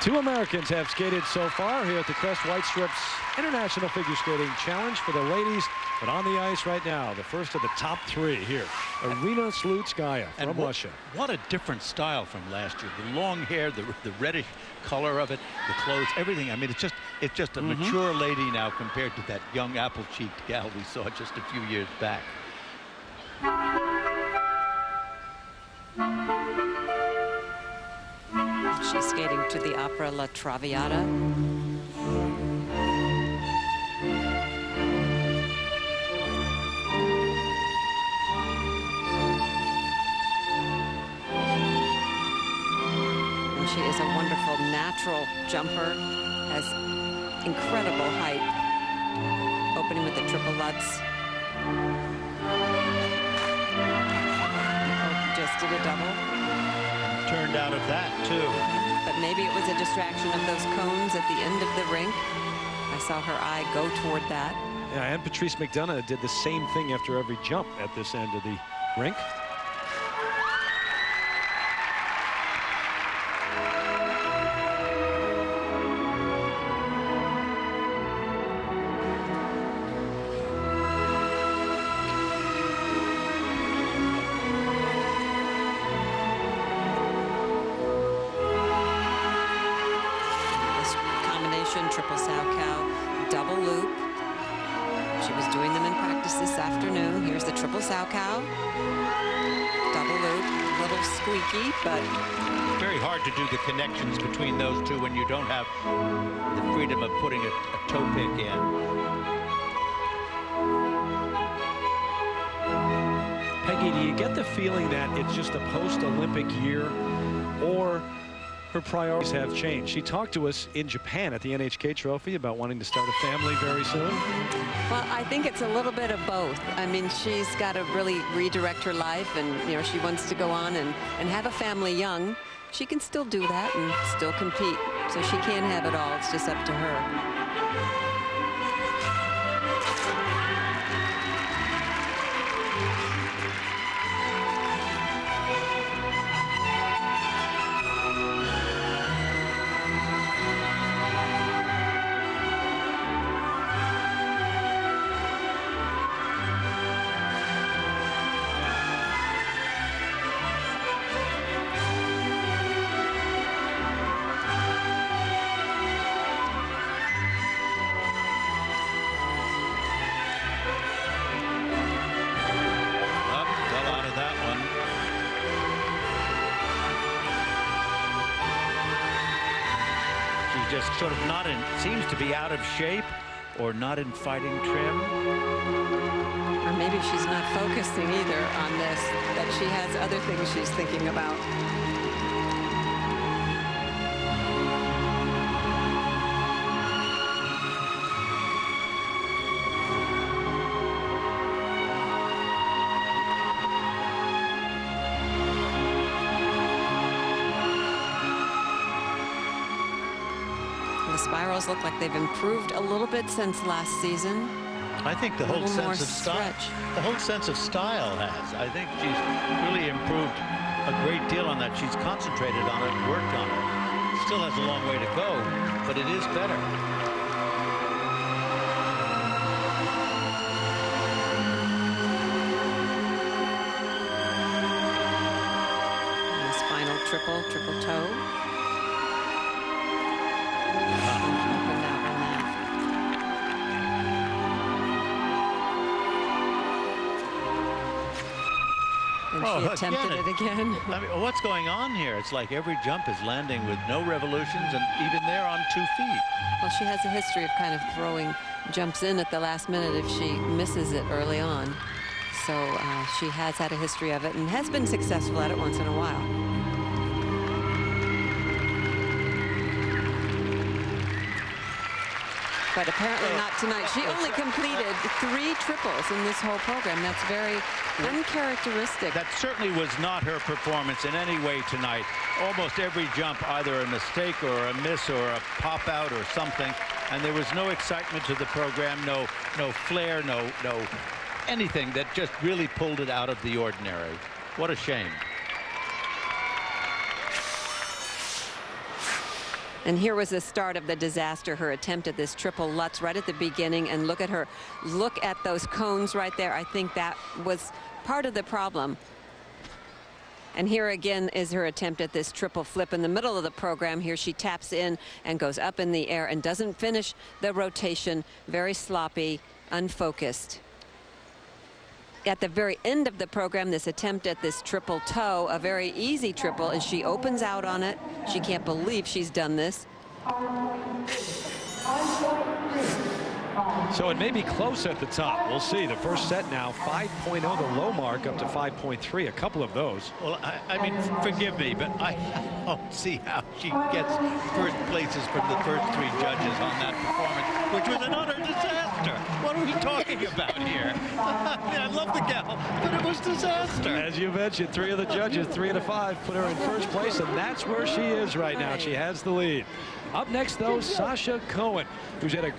Two Americans have skated so far here at the Crest Whitestrips International Figure Skating Challenge for the ladies. But on the ice right now, the first of the top three here, IRINA Slutskaya from Russia. What a different style from last year. The long hair, the reddish color of it, the clothes, everything. I mean, it's just a mature lady now compared to that young apple-cheeked gal we saw just a few years back. She's skating to the opera La Traviata. And she is a wonderful natural jumper, has incredible height, opening with the triple Lutz. Oh, just did a double. Turned out of that too. But maybe it was a distraction of those cones at the end of the rink. I saw her eye go toward that. Yeah, and Patrice McDonough did the same thing after every jump at this end of the rink. Triple Slutskaya, double loop. She was doing them in practice this afternoon. Here's the triple Slutskaya, double loop, a little squeaky, but very hard to do the connections between those two when you don't have the freedom of putting a toe pick in. Peggy, do you get the feeling that it's just a post-Olympic year, or her priorities have changed? She talked to us in Japan at the NHK Trophy about wanting to start a family very soon. Well, I think it's a little bit of both. I mean, she's got to really redirect her life, and you know, she wants to go on and have a family young. She can still do that and still compete, so she can have it all. It's just up to her. Just sort of not in, seems to be out of shape or not in fighting trim. Or maybe she's not focusing either on this, that she has other things she's thinking about. The spirals look like they've improved a little bit since last season. I think the whole sense of style, has. I think she's really improved a great deal on that. She's concentrated on it, worked on it. Still has a long way to go, but it is better. And this final triple toe. And she attempted it again. I mean, what's going on here? It's like every jump is landing with no revolutions, and even there on 2 feet. Well, she has a history of kind of throwing jumps in at the last minute if she misses it early on. So she has had a history of it and has been successful at it once in a while. But apparently not tonight. She only completed 3 triples in this whole program. That's very uncharacteristic. That certainly was not her performance in any way tonight. Almost every jump, either a mistake or a miss or a pop out or something. And there was no excitement to the program, no flair, no anything that just really pulled it out of the ordinary. What a shame. And here was the start of the disaster, her attempt at this triple Lutz right at the beginning. And look at her. Look at those cones right there. I think that was part of the problem. And here again is her attempt at this triple flip in the middle of the program. Here she taps in and goes up in the air and doesn't finish the rotation. Very sloppy, unfocused. At the very end of the program, this attempt at this triple toe, a very easy triple, and she opens out on it. She can't believe she's done this. So it may be close at the top. We'll see. The first set now, 5.0, the low mark up to 5.3, a couple of those. Well, I mean, forgive me, but I don't see how she gets first places from the first three judges on that performance, which was an utter disaster. What are we talking about here? I love the gal, but it was disaster. As you mentioned, three of the judges, 3 out of 5, put her in first place, and that's where she is right now. She has the lead. Up next, though, Sasha Cohen, who's had a